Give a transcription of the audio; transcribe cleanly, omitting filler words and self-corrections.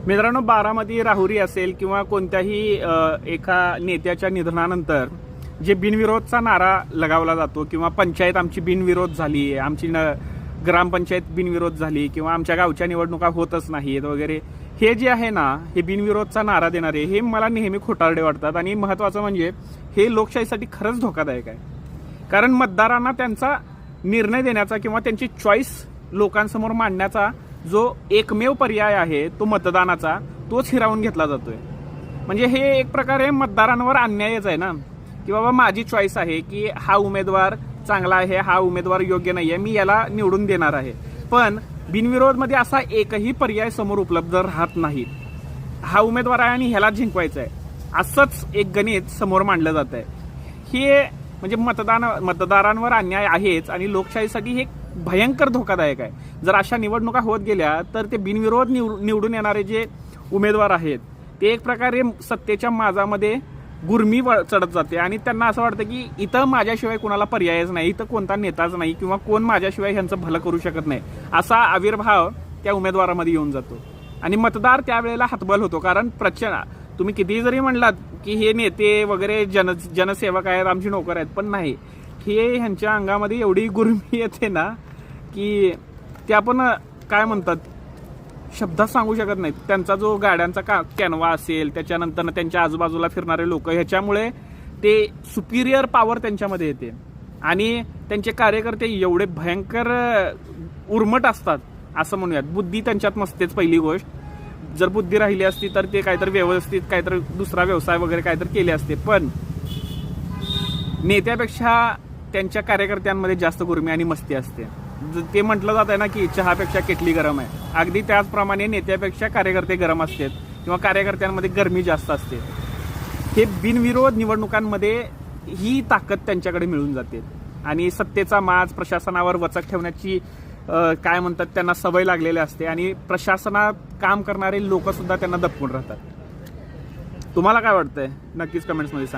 मित्रांनो, बारामती राहुरी असेल किंवा कोणत्याही एका नेत्याच्या निधनानंतर जे बिनविरोधचा नारा लगावला जातो किंवा पंचायत आमची बिनविरोध झाली, आमची ग्रामपंचायत बिनविरोध झाली किंवा आमच्या गावच्या निवडणुका होतच नाहीत वगैरे, हे जे आहे ना, हे बिनविरोधचा नारा देणारे हे मला नेहमी खोटारडे वाटतात. आणि महत्त्वाचं म्हणजे हे लोकशाहीसाठी खरंच धोकादायक आहे. कारण मतदारांना त्यांचा निर्णय देण्याचा किंवा त्यांची चॉईस लोकांसमोर मांडण्याचा जो एकमेव पर्याय आहे तो मतदानाचा, तोच हिरावून घेतला जातोय. म्हणजे हे एक प्रकारे मतदारांवर अन्यायच आहे ना, की बाबा माझी चॉईस आहे की हा उमेदवार चांगला आहे, हा उमेदवार योग्य नाही आहे, मी याला निवडून देणार आहे. पण बिनविरोधमध्ये असा एकही पर्याय समोर उपलब्ध राहत नाही. हा उमेदवार आहे आणि ह्याला जिंकवायचं आहे असंच एक गणित समोर मांडलं जात आहे. हे म्हणजे मतदारांवर अन्याय आहेच आणि लोकशाहीसाठी हे भयंकर धोकादायक आहे. जर अशा निवडणुका होत गेल्या तर ते बिनविरोध निवडून येणारे जे उमेदवार आहेत ते एक प्रकारे सत्तेच्या माजामध्ये गुरमी चढत जाते आणि त्यांना असं वाटतं की इथं माझ्याशिवाय कोणाला पर्यायच नाही, इथं कोणता नेताच नाही किंवा कोण माझ्याशिवाय ह्यांचं भलं करू शकत नाही, असा आविर्भाव त्या उमेदवारामध्ये येऊन जातो. आणि मतदार त्यावेळेला हतबल होतो. कारण तुम्ही कितीही जरी म्हणलात की हे नेते वगैरे जनसेवक आहेत, आमची नोकर आहेत, पण नाही, हे ह्यांच्या अंगामध्ये एवढी गुरमी येते ना की ते आपण काय म्हणतात शब्दात सांगू शकत नाहीत. त्यांचा जो गाड्यांचा कॅनवा असेल, त्याच्यानंतर त्यांच्या आजूबाजूला फिरणारे लोक, ह्याच्यामुळे ते सुपिरियर पॉवर त्यांच्यामध्ये येते. आणि त्यांचे कार्यकर्ते एवढे भयंकर उर्मट असतात असं म्हणूयात. बुद्धी त्यांच्यात नसतेच पहिली गोष्ट. जर बुद्धी राहिली असती तर ते काहीतरी व्यवस्थित काहीतरी दुसरा व्यवसाय वगैरे काहीतरी केले असते. पण नेत्यापेक्षा त्यांच्या कार्यकर्त्यांमध्ये जास्त गुरमी आणि मस्ती असते. ते म्हटलं जात आहे ना की चहापेक्षा केटली गरम आहे, अगदी त्याचप्रमाणे नेत्यापेक्षा कार्यकर्ते गरम असतात किंवा कार्यकर्त्यांमध्ये गरमी जास्त असते. हे बिनविरोध निवडणुकांमध्ये ही ताकद त्यांच्याकडे मिळून जाते आणि सत्तेचा माज प्रशासनावर वचक ठेवण्याची काय म्हणतात त्यांना सवय लागलेली असते आणि प्रशासनात काम करणारे लोक सुद्धा त्यांना दबकून राहतात. तुम्हाला काय वाटतंय नक्कीच कमेंट्समध्ये सांगा.